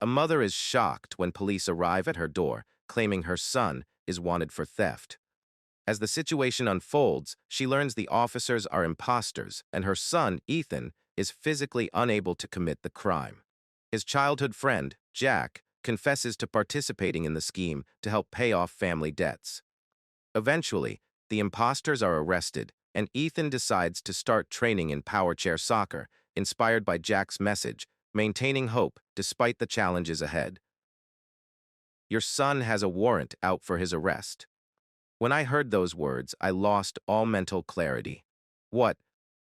A mother is shocked when police arrive at her door, claiming her son is wanted for theft. As the situation unfolds, she learns the officers are imposters and her son, Ethan, is physically unable to commit the crime. His childhood friend, Jack, confesses to participating in the scheme to help pay off family debts. Eventually, the imposters are arrested, and Ethan decides to start training in power chair soccer, inspired by Jack's message, maintaining hope despite the challenges ahead. Your son has a warrant out for his arrest. When I heard those words, I lost all mental clarity. What?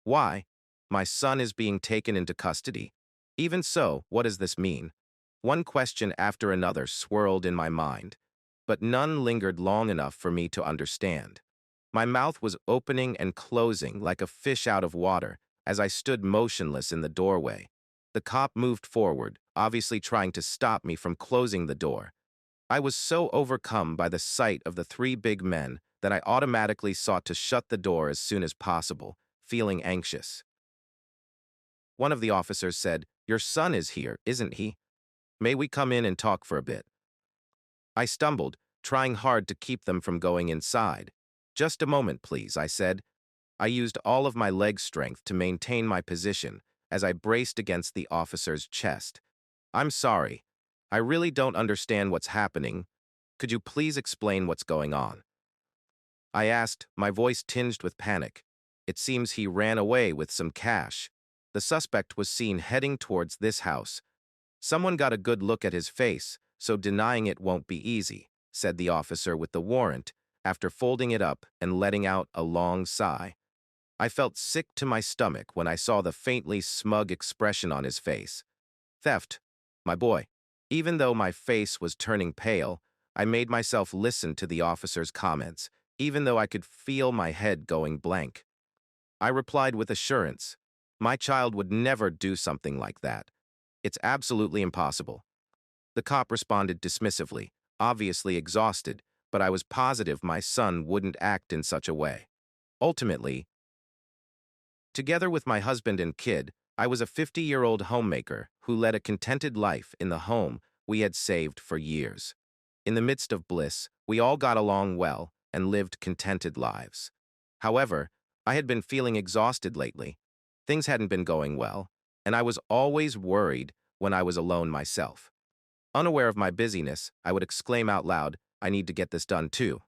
Why? My son is being taken into custody. Even so, what does this mean? One question after another swirled in my mind, but none lingered long enough for me to understand. My mouth was opening and closing like a fish out of water as I stood motionless in the doorway. The cop moved forward, obviously trying to stop me from closing the door. I was so overcome by the sight of the three big men that I automatically sought to shut the door as soon as possible, feeling anxious. One of the officers said, "Your son is here, isn't he? May we come in and talk for a bit?" I stumbled, trying hard to keep them from going inside. "Just a moment, please," I said. I used all of my leg strength to maintain my position as I braced against the officer's chest. "I'm sorry. I really don't understand what's happening. Could you please explain what's going on?" I asked, my voice tinged with panic. "It seems he ran away with some cash. The suspect was seen heading towards this house. Someone got a good look at his face, so denying it won't be easy," said the officer with the warrant, after folding it up and letting out a long sigh. I felt sick to my stomach when I saw the faintly smug expression on his face. "Theft, my boy." Even though my face was turning pale, I made myself listen to the officer's comments, even though I could feel my head going blank. I replied with assurance, "My child would never do something like that. It's absolutely impossible." The cop responded dismissively, obviously exhausted, but I was positive my son wouldn't act in such a way. Ultimately, together with my husband and kid, I was a 50-year-old homemaker who led a contented life in the home we had saved for years. In the midst of bliss, we all got along well and lived contented lives. However, I had been feeling exhausted lately. Things hadn't been going well, and I was always worried when I was alone myself. Unaware of my busyness, I would exclaim out loud, "I need to get this done too."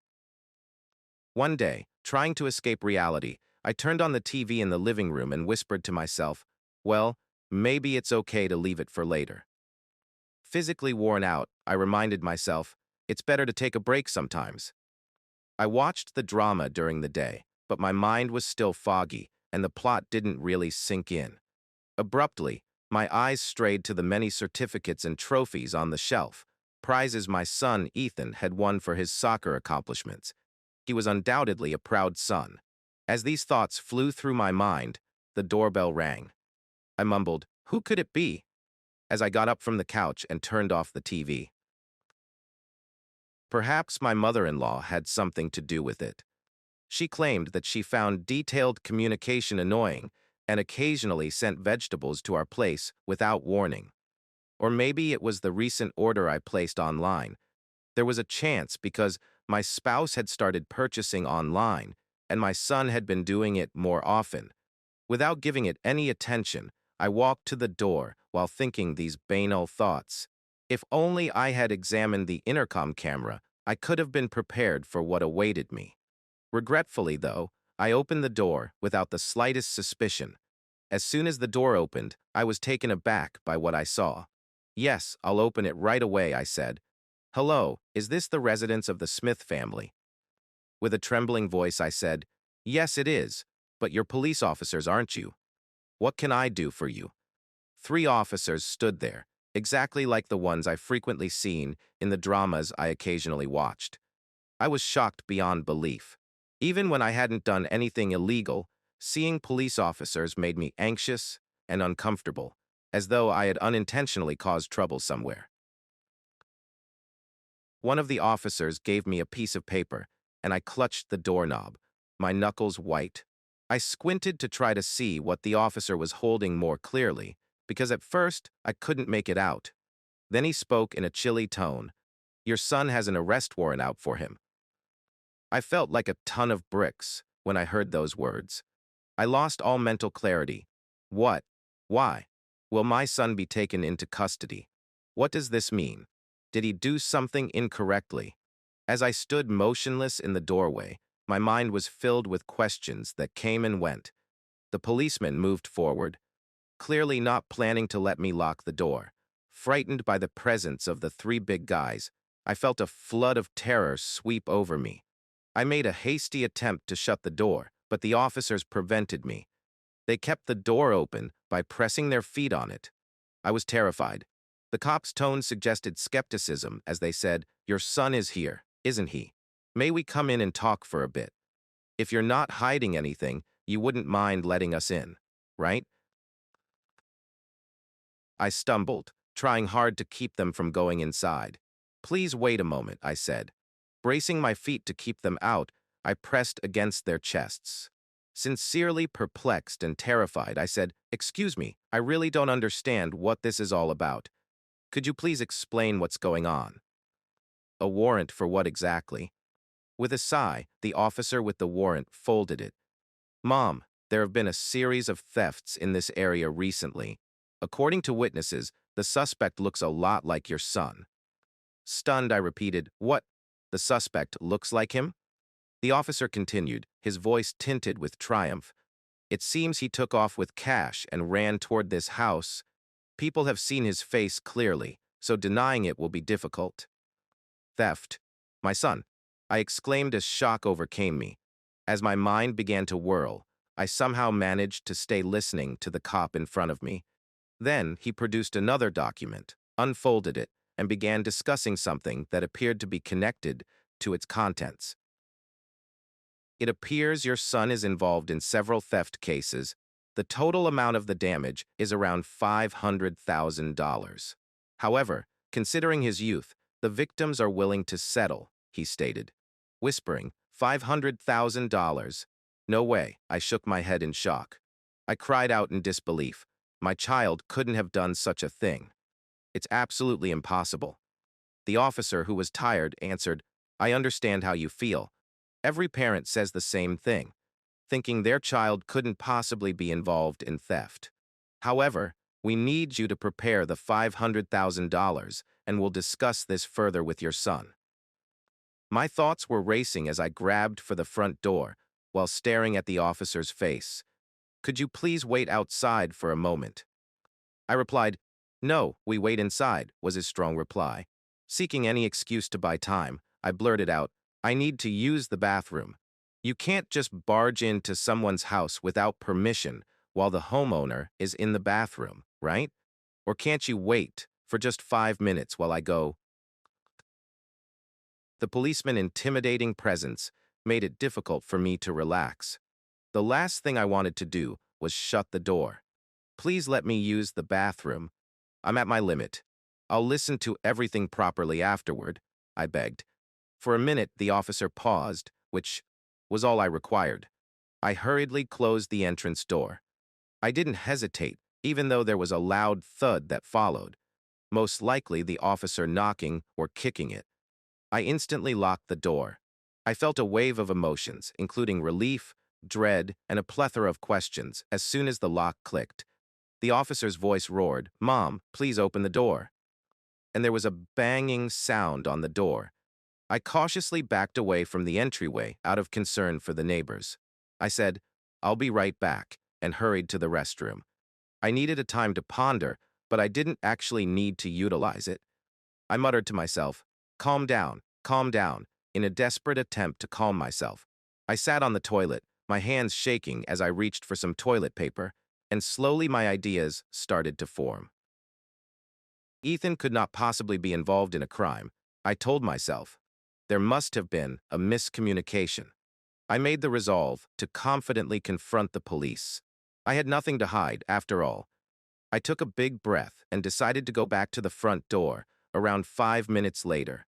One day, trying to escape reality, I turned on the TV in the living room and whispered to myself, "Well, maybe it's okay to leave it for later." Physically worn out, I reminded myself, it's better to take a break sometimes. I watched the drama during the day, but my mind was still foggy, and the plot didn't really sink in. Abruptly, my eyes strayed to the many certificates and trophies on the shelf, prizes my son Ethan had won for his soccer accomplishments. He was undoubtedly a proud son. As these thoughts flew through my mind, the doorbell rang. I mumbled, "Who could it be?" as I got up from the couch and turned off the TV. Perhaps my mother-in-law had something to do with it. She claimed that she found detailed communication annoying and occasionally sent vegetables to our place without warning. Or maybe it was the recent order I placed online. There was a chance because my spouse had started purchasing online and my son had been doing it more often. Without giving it any attention, I walked to the door while thinking these banal thoughts. If only I had examined the intercom camera, I could have been prepared for what awaited me. Regretfully, though, I opened the door without the slightest suspicion. As soon as the door opened, I was taken aback by what I saw. "Yes, I'll open it right away," I said. "Hello, is this the residence of the Smith family?" With a trembling voice, I said, "Yes, it is, but you're police officers, aren't you? What can I do for you?" Three officers stood there, exactly like the ones I frequently seen in the dramas I occasionally watched. I was shocked beyond belief. Even when I hadn't done anything illegal, seeing police officers made me anxious and uncomfortable, as though I had unintentionally caused trouble somewhere. One of the officers gave me a piece of paper, and I clutched the doorknob, my knuckles white. I squinted to try to see what the officer was holding more clearly, because at first I couldn't make it out. Then he spoke in a chilly tone. Your son has an arrest warrant out for him. I felt like a ton of bricks when I heard those words. I lost all mental clarity. What? Why? Will my son be taken into custody? What does this mean? Did he do something incorrectly? As I stood motionless in the doorway, my mind was filled with questions that came and went. The policeman moved forward, clearly not planning to let me lock the door. Frightened by the presence of the three big guys, I felt a flood of terror sweep over me. I made a hasty attempt to shut the door, but the officers prevented me. They kept the door open by pressing their feet on it. I was terrified. The cops' tone suggested skepticism as they said, "Your son is here, isn't he? May we come in and talk for a bit? If you're not hiding anything, you wouldn't mind letting us in, right?" I stumbled, trying hard to keep them from going inside. "Please wait a moment," I said. Bracing my feet to keep them out, I pressed against their chests. Sincerely perplexed and terrified, I said, "Excuse me, I really don't understand what this is all about. Could you please explain what's going on?" "A warrant for what exactly?" With a sigh, the officer with the warrant folded it. "Mom, there have been a series of thefts in this area recently. According to witnesses, the suspect looks a lot like your son." Stunned, I repeated, "What? The suspect looks like him?" The officer continued, his voice tinted with triumph. "It seems he took off with cash and ran toward this house. People have seen his face clearly, so denying it will be difficult." "Theft. My son," I exclaimed as shock overcame me. As my mind began to whirl, I somehow managed to stay listening to the cop in front of me. Then he produced another document, unfolded it, and began discussing something that appeared to be connected to its contents. "It appears your son is involved in several theft cases. The total amount of the damage is around $500,000. However, considering his youth, the victims are willing to settle," he stated. Whispering, "$500,000? No way," I shook my head in shock. I cried out in disbelief. My child couldn't have done such a thing. It's absolutely impossible. The officer, who was tired, answered, "I understand how you feel. Every parent says the same thing, thinking their child couldn't possibly be involved in theft. However, we need you to prepare the $500,000, and we'll discuss this further with your son." My thoughts were racing as I grabbed for the front door while staring at the officer's face. "Could you please wait outside for a moment?" I replied, "No, we wait inside," was his strong reply. Seeking any excuse to buy time, I blurted out, "I need to use the bathroom. You can't just barge into someone's house without permission while the homeowner is in the bathroom, right? Or can't you wait for just 5 minutes while I go?" The policeman's intimidating presence made it difficult for me to relax. The last thing I wanted to do was shut the door. "Please let me use the bathroom. I'm at my limit. I'll listen to everything properly afterward," I begged. For a minute, the officer paused, which was all I required. I hurriedly closed the entrance door. I didn't hesitate, even though there was a loud thud that followed, most likely the officer knocking or kicking it. I instantly locked the door. I felt a wave of emotions, including relief, dread, and a plethora of questions as soon as the lock clicked. The officer's voice roared, "Mom, please open the door." And there was a banging sound on the door. I cautiously backed away from the entryway out of concern for the neighbors. I said, "I'll be right back," and hurried to the restroom. I needed a time to ponder, but I didn't actually need to utilize it. I muttered to myself, calm down," in a desperate attempt to calm myself. I sat on the toilet, my hands shaking as I reached for some toilet paper, and slowly my ideas started to form. Ethan could not possibly be involved in a crime, I told myself. There must have been a miscommunication. I made the resolve to confidently confront the police. I had nothing to hide, after all. I took a big breath and decided to go back to the front door around 5 minutes later.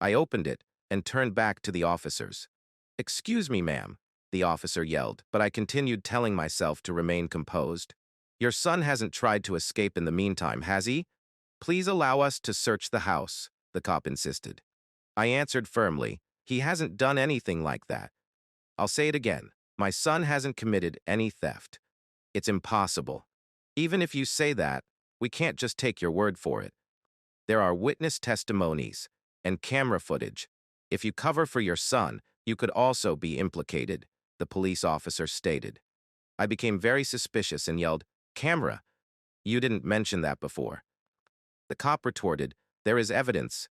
I opened it and turned back to the officers. "Excuse me, ma'am," the officer yelled, but I continued telling myself to remain composed. "Your son hasn't tried to escape in the meantime, has he? Please allow us to search the house, the cop insisted. I answered firmly, he hasn't done anything like that. I'll say it again. My son hasn't committed any theft. It's impossible. Even if you say that, we can't just take your word for it. There are witness testimonies and camera footage. If you cover for your son, you could also be implicated, the police officer stated. I became very suspicious and yelled, "Camera? You didn't mention that before." The cop retorted, "There is evidence.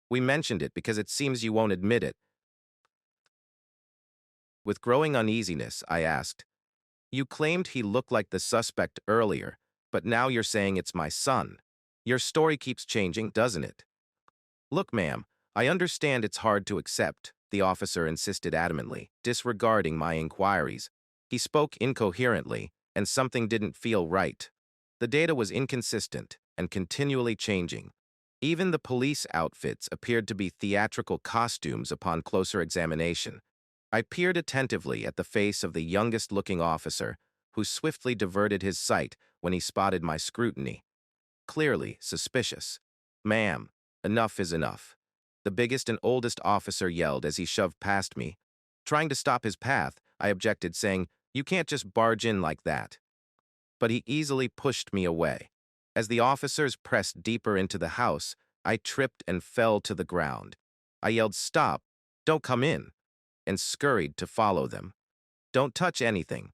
We mentioned it because it seems you won't admit it." With growing uneasiness, I asked, "You claimed he looked like the suspect earlier, but now you're saying it's my son. Your story keeps changing, doesn't it?" "Look, ma'am, I understand it's hard to accept," the officer insisted adamantly, disregarding my inquiries. He spoke incoherently, and something didn't feel right. The data was inconsistent and continually changing. Even the police outfits appeared to be theatrical costumes upon closer examination. I peered attentively at the face of the youngest-looking officer, who swiftly diverted his sight when he spotted my scrutiny. Clearly suspicious. "Ma'am, enough is enough," the biggest and oldest officer yelled as he shoved past me. Trying to stop his path, I objected, saying, "You can't just barge in like that." But he easily pushed me away. As the officers pressed deeper into the house, I tripped and fell to the ground. I yelled, "Stop, don't come in," and scurried to follow them. "Don't touch anything."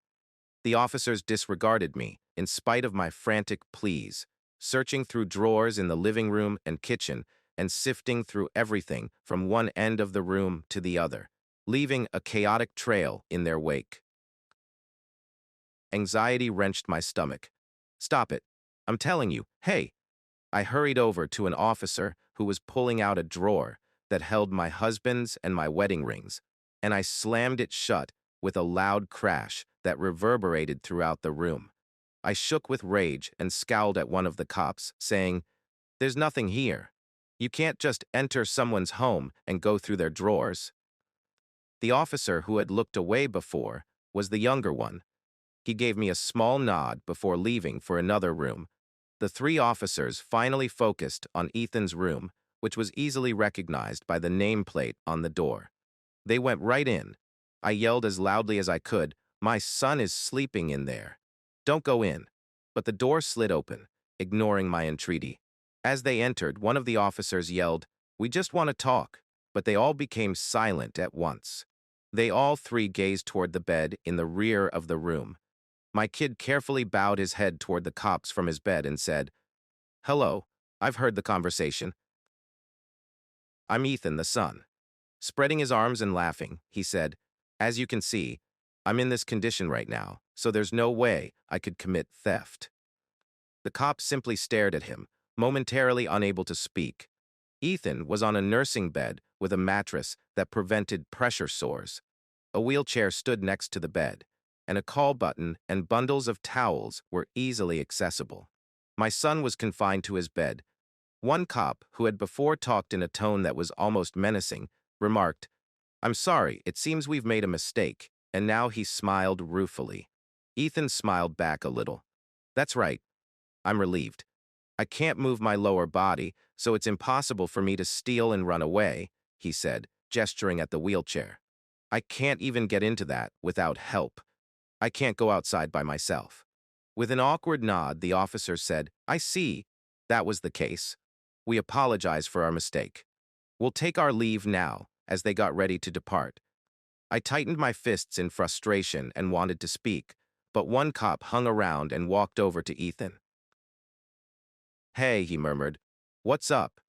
The officers disregarded me, in spite of my frantic pleas, searching through drawers in the living room and kitchen and sifting through everything from one end of the room to the other, leaving a chaotic trail in their wake. Anxiety wrenched my stomach. "Stop it. I'm telling you, hey!" I hurried over to an officer who was pulling out a drawer that held my husband's and my wedding rings, and I slammed it shut with a loud crash that reverberated throughout the room. I shook with rage and scowled at one of the cops, saying, "There's nothing here. You can't just enter someone's home and go through their drawers." The officer who had looked away before was the younger one. He gave me a small nod before leaving for another room. The three officers finally focused on Ethan's room, which was easily recognized by the nameplate on the door. They went right in. I yelled as loudly as I could, "My son is sleeping in there. Don't go in." But the door slid open, ignoring my entreaty. As they entered, one of the officers yelled, "We just want to talk," but they all became silent at once. They all three gazed toward the bed in the rear of the room. My kid carefully bowed his head toward the cops from his bed and said, "Hello, I've heard the conversation. I'm Ethan, the son." Spreading his arms and laughing, he said, "As you can see, I'm in this condition right now, so there's no way I could commit theft." The cops simply stared at him, momentarily unable to speak. Ethan was on a nursing bed with a mattress that prevented pressure sores. A wheelchair stood next to the bed, and a call button and bundles of towels were easily accessible. My son was confined to his bed. One cop, who had before talked in a tone that was almost menacing, remarked, "I'm sorry, it seems we've made a mistake," and now he smiled ruefully. Ethan smiled back a little. "That's right. I'm relieved. I can't move my lower body, so it's impossible for me to steal and run away," he said, gesturing at the wheelchair. "I can't even get into that without help. I can't go outside by myself." With an awkward nod, the officer said, "I see. That was the case. We apologize for our mistake. We'll take our leave now," as they got ready to depart. I tightened my fists in frustration and wanted to speak, but one cop hung around and walked over to Ethan. "Hey," he murmured. "What's up?"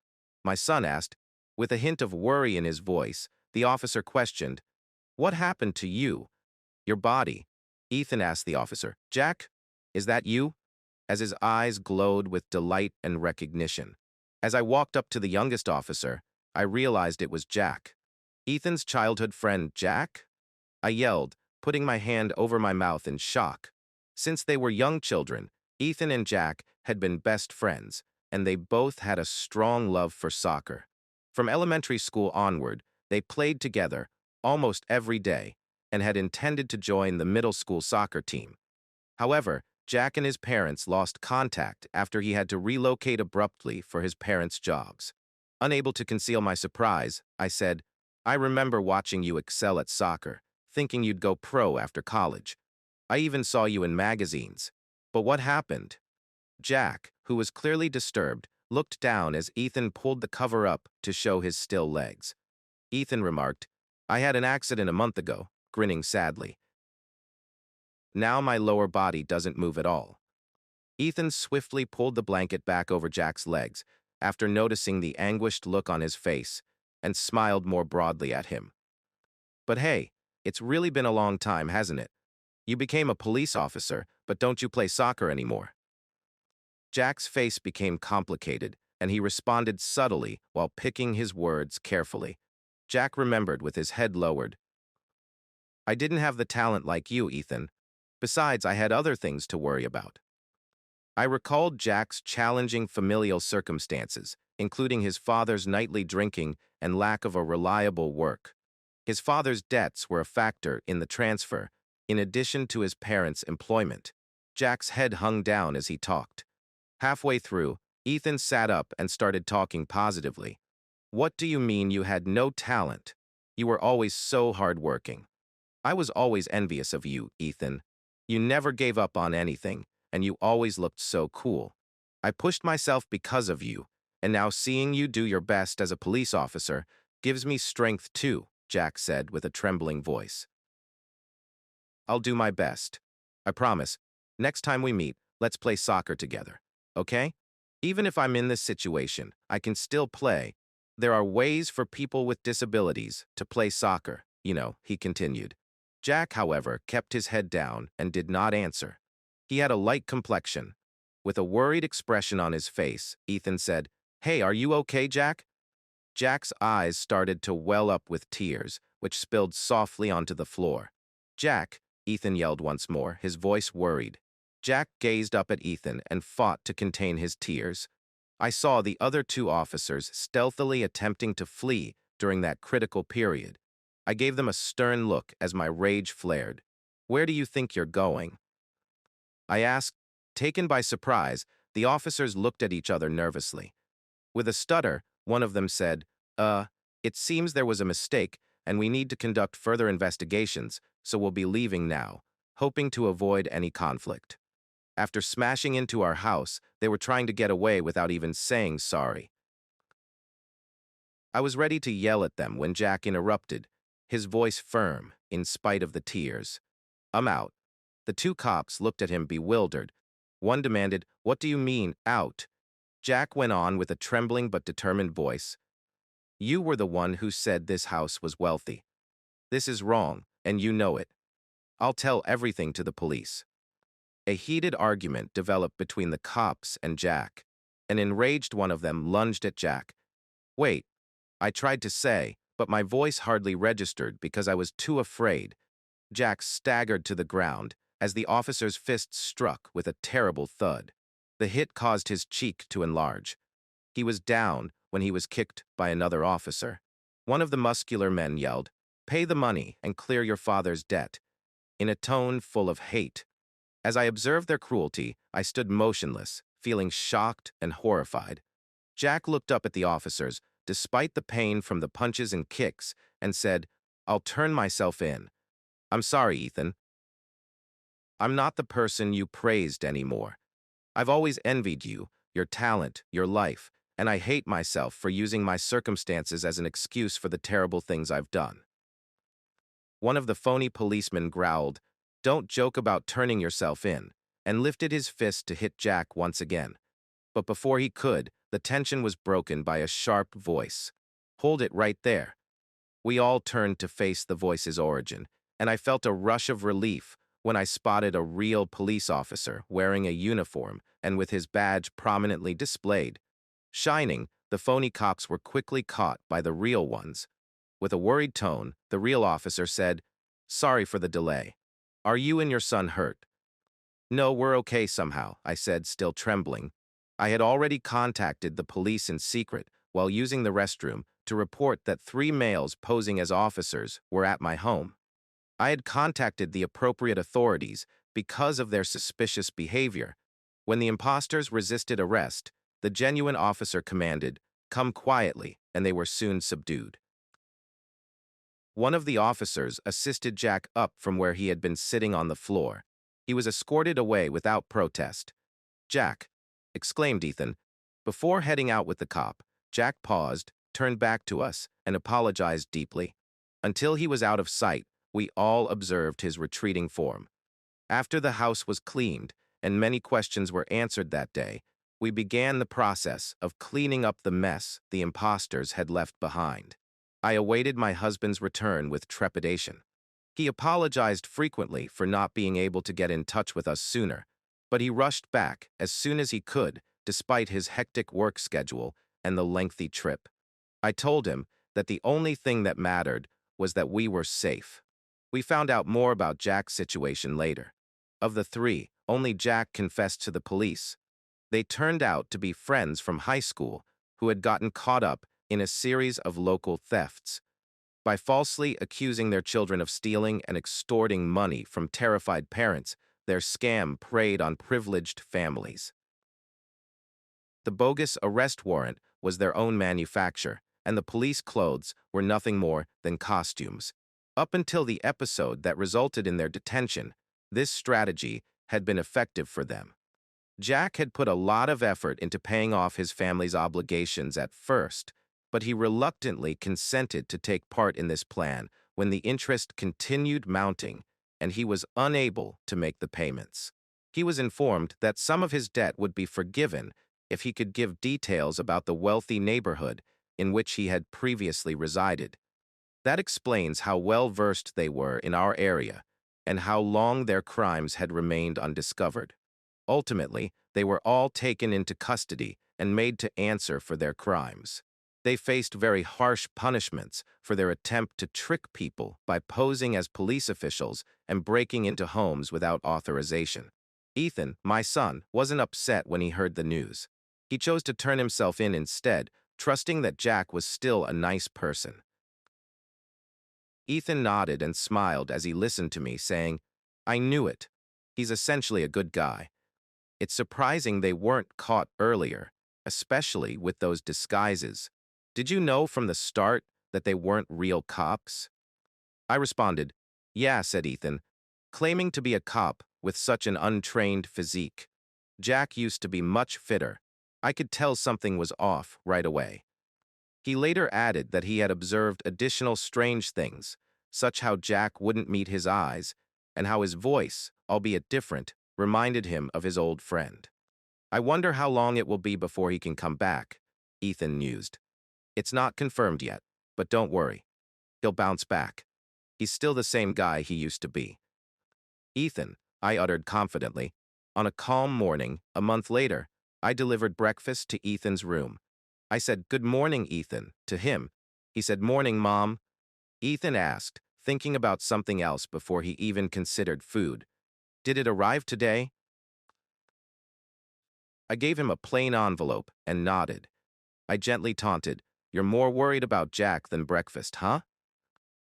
My son asked. With a hint of worry in his voice, the officer questioned, "What happened to you? Your body?" Ethan asked the officer, "Jack, is that you?" As his eyes glowed with delight and recognition. As I walked up to the youngest officer, I realized it was Jack. Ethan's childhood friend, Jack? I yelled, putting my hand over my mouth in shock. Since they were young children, Ethan and Jack had been best friends, and they both had a strong love for soccer. From elementary school onward, they played together almost every day and had intended to join the middle school soccer team. However, Jack and his parents lost contact after he had to relocate abruptly for his parents' jobs. Unable to conceal my surprise, I said, I remember watching you excel at soccer, thinking you'd go pro after college. I even saw you in magazines. But what happened? Jack, who was clearly disturbed, looked down as Ethan pulled the cover up to show his still legs. Ethan remarked, I had an accident a month ago, grinning sadly. Now my lower body doesn't move at all. Ethan swiftly pulled the blanket back over Jack's legs after noticing the anguished look on his face and smiled more broadly at him. But hey, it's really been a long time, hasn't it? You became a police officer, but don't you play soccer anymore? Jack's face became complicated, and he responded subtly while picking his words carefully. Jack remembered with his head lowered. I didn't have the talent like you, Ethan. Besides, I had other things to worry about. I recalled Jack's challenging familial circumstances, including his father's nightly drinking and lack of a reliable work. His father's debts were a factor in the transfer, in addition to his parents' employment. Jack's head hung down as he talked. Halfway through, Ethan sat up and started talking positively. What do you mean you had no talent? You were always so hardworking. I was always envious of you, Ethan. You never gave up on anything, and you always looked so cool. I pushed myself because of you, and now seeing you do your best as a police officer gives me strength too, Jack said with a trembling voice. I'll do my best. I promise. Next time we meet, let's play soccer together. Okay? Even if I'm in this situation, I can still play. There are ways for people with disabilities to play soccer, he continued. Jack, however, kept his head down and did not answer. He had a light complexion. With a worried expression on his face, Ethan said, Hey, are you okay, Jack? Jack's eyes started to well up with tears, which spilled softly onto the floor. Jack, Ethan yelled once more, his voice worried. Jack gazed up at Ethan and fought to contain his tears. I saw the other two officers stealthily attempting to flee during that critical period. I gave them a stern look as my rage flared. Where do you think you're going? I asked. Taken by surprise, the officers looked at each other nervously. With a stutter, one of them said, it seems there was a mistake, and we need to conduct further investigations, so we'll be leaving now, hoping to avoid any conflict. After smashing into our house, they were trying to get away without even saying sorry. I was ready to yell at them when Jack interrupted, his voice firm, in spite of the tears. I'm out. The two cops looked at him bewildered. One demanded, What do you mean, out? Jack went on with a trembling but determined voice. You were the one who said this house was wealthy. This is wrong, and you know it. I'll tell everything to the police. A heated argument developed between the cops and Jack. An enraged one of them lunged at Jack. Wait, I tried to say, but my voice hardly registered because I was too afraid. Jack staggered to the ground as the officer's fist struck with a terrible thud. The hit caused his cheek to enlarge. He was down when he was kicked by another officer. One of the muscular men yelled, Pay the money and clear your father's debt, in a tone full of hate. As I observed their cruelty, I stood motionless, feeling shocked and horrified. Jack looked up at the officers, despite the pain from the punches and kicks, and said, I'll turn myself in. I'm sorry, Ethan. I'm not the person you praised anymore. I've always envied you, your talent, your life, and I hate myself for using my circumstances as an excuse for the terrible things I've done. One of the phony policemen growled, Don't joke about turning yourself in, and lifted his fist to hit Jack once again. But before he could, the tension was broken by a sharp voice. Hold it right there. We all turned to face the voice's origin, and I felt a rush of relief when I spotted a real police officer wearing a uniform and with his badge prominently displayed. Shining, the phony cops were quickly caught by the real ones. With a worried tone, the real officer said, Sorry for the delay. Are you and your son hurt? No, we're okay somehow, I said, still trembling. I had already contacted the police in secret while using the restroom to report that 3 males posing as officers were at my home. I had contacted the appropriate authorities because of their suspicious behavior. When the imposters resisted arrest, the genuine officer commanded, "Come quietly," and they were soon subdued. One of the officers assisted Jack up from where he had been sitting on the floor. He was escorted away without protest. "Jack," exclaimed Ethan. Before heading out with the cop, Jack paused, turned back to us, and apologized deeply. Until he was out of sight, we all observed his retreating form. After the house was cleaned, and many questions were answered that day, we began the process of cleaning up the mess the imposters had left behind. I awaited my husband's return with trepidation. He apologized frequently for not being able to get in touch with us sooner, but he rushed back as soon as he could, despite his hectic work schedule and the lengthy trip. I told him that the only thing that mattered was that we were safe. We found out more about Jack's situation later. Of the three, only Jack confessed to the police. They turned out to be friends from high school who had gotten caught up in a series of local thefts. By falsely accusing their children of stealing and extorting money from terrified parents, their scam preyed on privileged families. The bogus arrest warrant was their own manufacture, and the police clothes were nothing more than costumes. Up until the episode that resulted in their detention, this strategy had been effective for them. Jack had put a lot of effort into paying off his family's obligations at first, but he reluctantly consented to take part in this plan when the interest continued mounting and he was unable to make the payments. He was informed that some of his debt would be forgiven if he could give details about the wealthy neighborhood in which he had previously resided. That explains how well-versed they were in our area and how long their crimes had remained undiscovered. Ultimately, they were all taken into custody and made to answer for their crimes. They faced very harsh punishments for their attempt to trick people by posing as police officials and breaking into homes without authorization. Ethan, my son, wasn't upset when he heard the news. He chose to turn himself in instead, trusting that Jack was still a nice person. Ethan nodded and smiled as he listened to me, saying, "I knew it. He's essentially a good guy. It's surprising they weren't caught earlier, especially with those disguises. Did you know from the start that they weren't real cops?" I responded, "Yeah," said Ethan, claiming to be a cop with such an untrained physique. Jack used to be much fitter. I could tell something was off right away. He later added that he had observed additional strange things, such how Jack wouldn't meet his eyes, and how his voice, albeit different, reminded him of his old friend. "I wonder how long it will be before he can come back," Ethan mused. "It's not confirmed yet, but don't worry. He'll bounce back. He's still the same guy he used to be." "Ethan," I uttered confidently. On a calm morning, a month later, I delivered breakfast to Ethan's room. I said, "Good morning, Ethan," to him. He said, "Morning, Mom." Ethan asked, thinking about something else before he even considered food, "Did it arrive today?" I gave him a plain envelope and nodded. I gently taunted, "You're more worried about Jack than breakfast, huh?"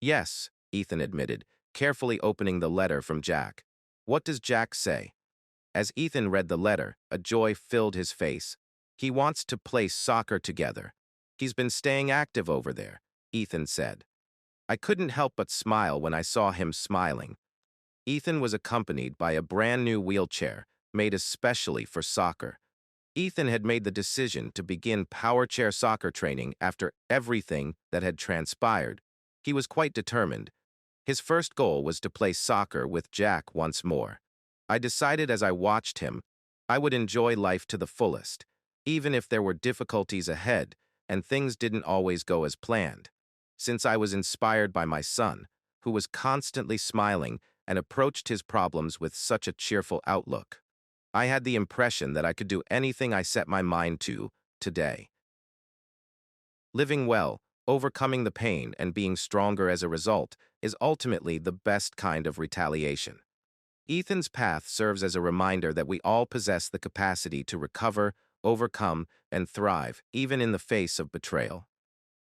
"Yes," Ethan admitted, carefully opening the letter from Jack. "What does Jack say?" As Ethan read the letter, a joy filled his face. "He wants to play soccer together. He's been staying active over there," Ethan said. I couldn't help but smile when I saw him smiling. Ethan was accompanied by a brand new wheelchair made especially for soccer. Ethan had made the decision to begin power chair soccer training after everything that had transpired. He was quite determined. His first goal was to play soccer with Jack once more. I decided as I watched him, I would enjoy life to the fullest, even if there were difficulties ahead and things didn't always go as planned. Since I was inspired by my son, who was constantly smiling and approached his problems with such a cheerful outlook, I had the impression that I could do anything I set my mind to today. Living well, overcoming the pain, and being stronger as a result is ultimately the best kind of retaliation. Ethan's path serves as a reminder that we all possess the capacity to recover, overcome, and thrive, even in the face of betrayal.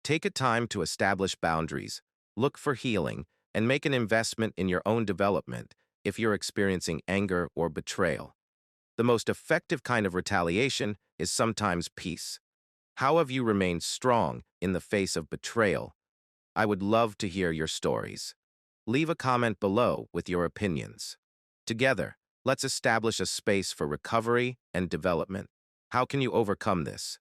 Take a time to establish boundaries, look for healing, and make an investment in your own development if you're experiencing anger or betrayal. The most effective kind of retaliation is sometimes peace. How have you remained strong in the face of betrayal? I would love to hear your stories. Leave a comment below with your opinions. Together, let's establish a space for recovery and development. How can you overcome this?